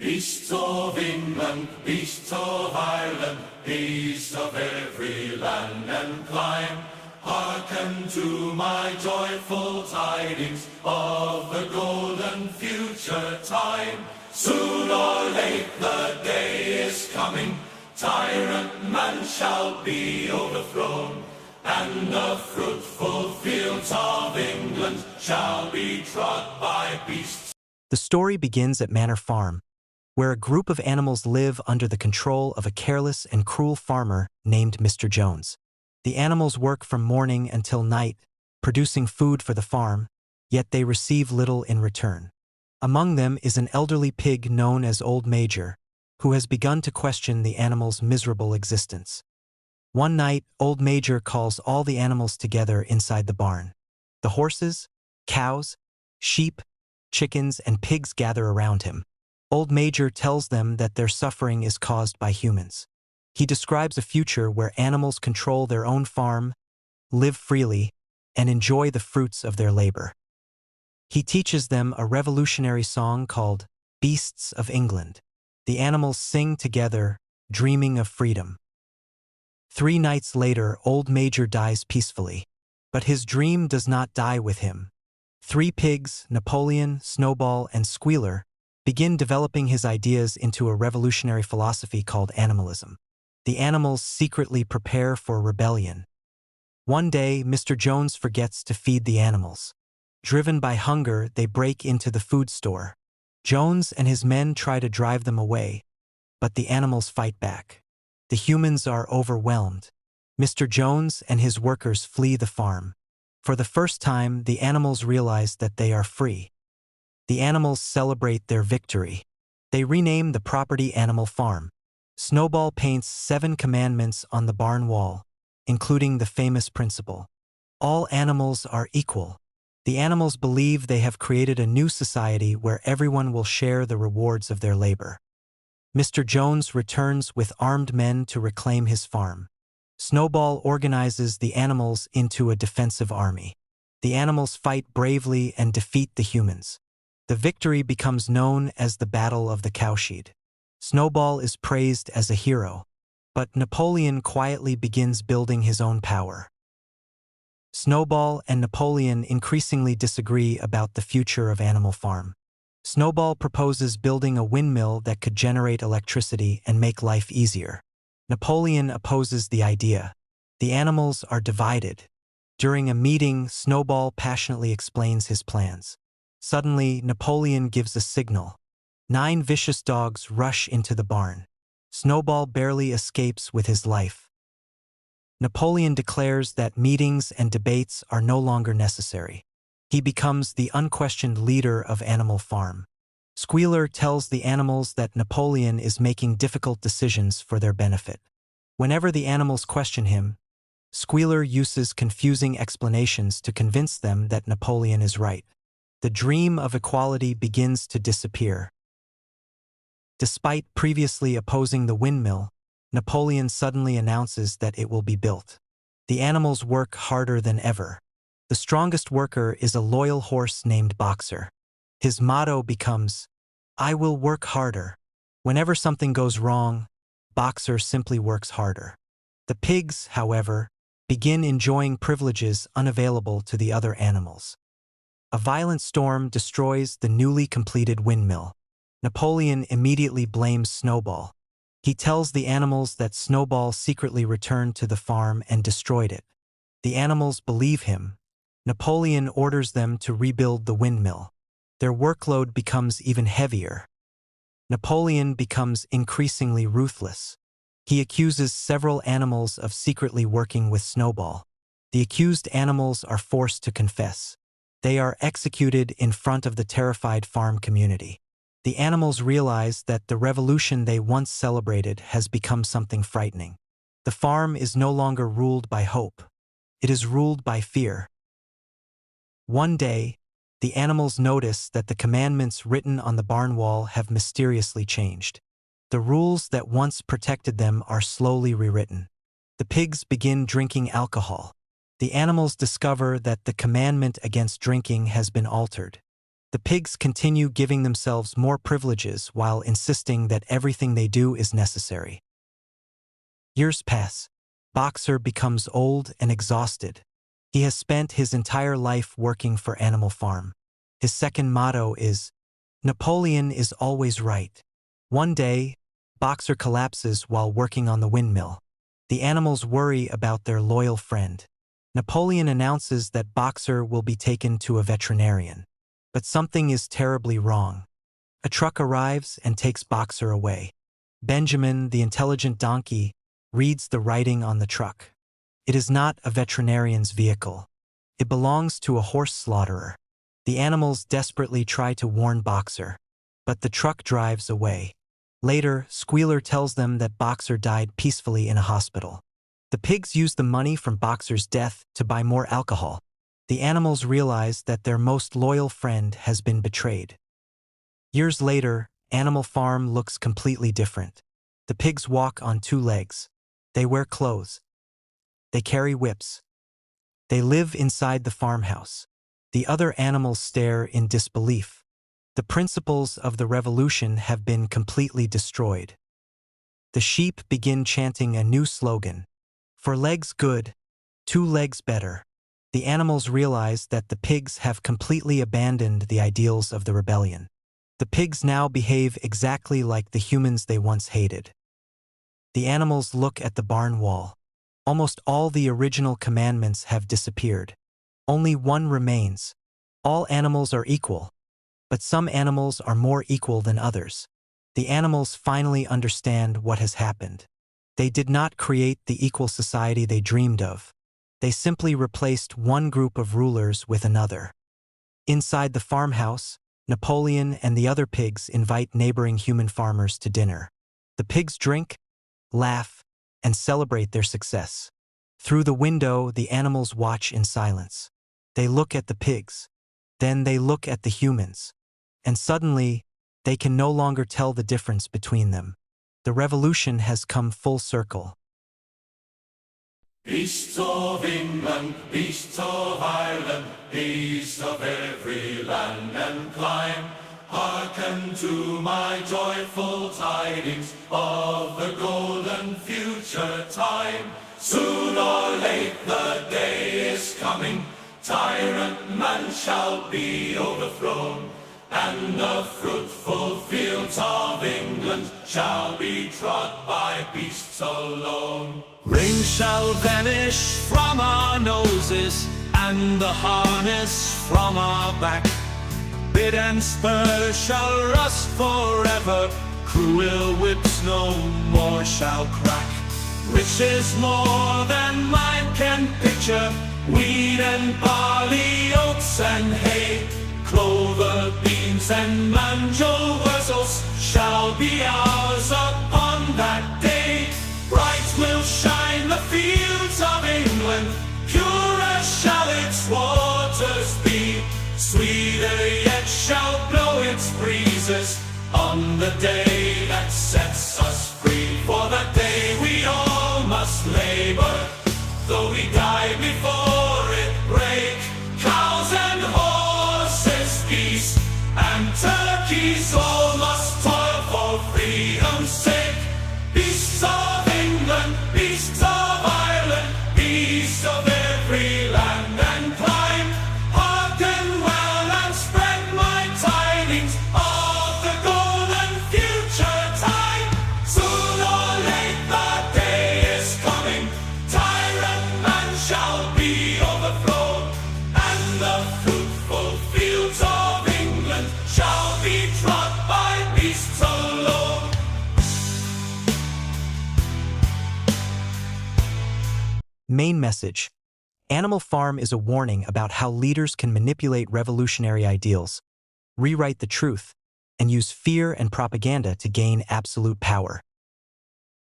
Beasts of England, beasts of Ireland, beasts of every land and clime, hearken to my joyful tidings of the golden future time. Soon or late the day is coming, tyrant man shall be overthrown, and the fruitful fields of England shall be trod by beasts. The story begins at Manor Farm, where a group of animals live under the control of a careless and cruel farmer named Mr. Jones. The animals work from morning until night, producing food for the farm, yet they receive little in return. Among them is an elderly pig known as Old Major, who has begun to question the animals' miserable existence. One night, Old Major calls all the animals together inside the barn. The horses, cows, sheep, chickens, and pigs gather around him. Old Major tells them that their suffering is caused by humans. He describes a future where animals control their own farm, live freely, and enjoy the fruits of their labor. He teaches them a revolutionary song called Beasts of England. The animals sing together, dreaming of freedom. 3 nights later, Old Major dies peacefully, but his dream does not die with him. 3 pigs, Napoleon, Snowball, and Squealer, begin developing his ideas into a revolutionary philosophy called animalism. The animals secretly prepare for rebellion. One day, Mr. Jones forgets to feed the animals. Driven by hunger, they break into the food store. Jones and his men try to drive them away, but the animals fight back. The humans are overwhelmed. Mr. Jones and his workers flee the farm. For the first time, the animals realize that they are free. The animals celebrate their victory. They rename the property Animal Farm. Snowball paints 7 commandments on the barn wall, including the famous principle: all animals are equal. The animals believe they have created a new society where everyone will share the rewards of their labor. Mr. Jones returns with armed men to reclaim his farm. Snowball organizes the animals into a defensive army. The animals fight bravely and defeat the humans. The victory becomes known as the Battle of the Cowshed. Snowball is praised as a hero, but Napoleon quietly begins building his own power. Snowball and Napoleon increasingly disagree about the future of Animal Farm. Snowball proposes building a windmill that could generate electricity and make life easier. Napoleon opposes the idea. The animals are divided. During a meeting, Snowball passionately explains his plans. Suddenly, Napoleon gives a signal. 9 vicious dogs rush into the barn. Snowball barely escapes with his life. Napoleon declares that meetings and debates are no longer necessary. He becomes the unquestioned leader of Animal Farm. Squealer tells the animals that Napoleon is making difficult decisions for their benefit. Whenever the animals question him, Squealer uses confusing explanations to convince them that Napoleon is right. The dream of equality begins to disappear. Despite previously opposing the windmill, Napoleon suddenly announces that it will be built. The animals work harder than ever. The strongest worker is a loyal horse named Boxer. His motto becomes, "I will work harder." Whenever something goes wrong, Boxer simply works harder. The pigs, however, begin enjoying privileges unavailable to the other animals. A violent storm destroys the newly completed windmill. Napoleon immediately blames Snowball. He tells the animals that Snowball secretly returned to the farm and destroyed it. The animals believe him. Napoleon orders them to rebuild the windmill. Their workload becomes even heavier. Napoleon becomes increasingly ruthless. He accuses several animals of secretly working with Snowball. The accused animals are forced to confess. They are executed in front of the terrified farm community. The animals realize that the revolution they once celebrated has become something frightening. The farm is no longer ruled by hope. It is ruled by fear. One day, the animals notice that the commandments written on the barn wall have mysteriously changed. The rules that once protected them are slowly rewritten. The pigs begin drinking alcohol. The animals discover that the commandment against drinking has been altered. The pigs continue giving themselves more privileges while insisting that everything they do is necessary. Years pass. Boxer becomes old and exhausted. He has spent his entire life working for Animal Farm. His second motto is, "Napoleon is always right." One day, Boxer collapses while working on the windmill. The animals worry about their loyal friend. Napoleon announces that Boxer will be taken to a veterinarian. But something is terribly wrong. A truck arrives and takes Boxer away. Benjamin, the intelligent donkey, reads the writing on the truck. It is not a veterinarian's vehicle. It belongs to a horse slaughterer. The animals desperately try to warn Boxer, but the truck drives away. Later, Squealer tells them that Boxer died peacefully in a hospital. The pigs use the money from Boxer's death to buy more alcohol. The animals realize that their most loyal friend has been betrayed. Years later, Animal Farm looks completely different. The pigs walk on two legs. They wear clothes. They carry whips. They live inside the farmhouse. The other animals stare in disbelief. The principles of the revolution have been completely destroyed. The sheep begin chanting a new slogan. For legs good, 2 legs better. The animals realize that the pigs have completely abandoned the ideals of the rebellion. The pigs now behave exactly like the humans they once hated. The animals look at the barn wall. Almost all the original commandments have disappeared. Only one remains. All animals are equal. But some animals are more equal than others. The animals finally understand what has happened. They did not create the equal society they dreamed of. They simply replaced one group of rulers with another. Inside the farmhouse, Napoleon and the other pigs invite neighboring human farmers to dinner. The pigs drink, laugh, and celebrate their success. Through the window, the animals watch in silence. They look at the pigs. Then they look at the humans. And suddenly, they can no longer tell the difference between them. The revolution has come full circle. Beasts of England, beasts of Ireland, beasts of every land and clime, hearken to my joyful tidings of the golden future time. Soon or late the day is coming, tyrant man shall be overthrown, and the fruitful fields of England shall be trod by beasts alone. Rain shall vanish from our noses, and the harness from our back. Bit and spur shall rust forever, cruel whips no more shall crack. Riches more than mind can picture, wheat and barley, oats and hay, clover, beans and manjo wurzels shall be ours upon that day. Bright will shine the fields of England, purer shall its waters be, sweeter yet shall blow its breezes on the day that sets us free. For that day we all must labor, though we die before it break. Cows and horses, geese and turkeys all must toil for freedom's sake. Beasts of England, beasts of Ireland, beasts of every land and clime, hearken well and spread my tidings of the golden future time. Soon or late the day is coming, tyrant man shall be overthrown, and the fruitful fields of England shall be trod by beasts alone. Main message: Animal Farm is a warning about how leaders can manipulate revolutionary ideals, rewrite the truth, and use fear and propaganda to gain absolute power.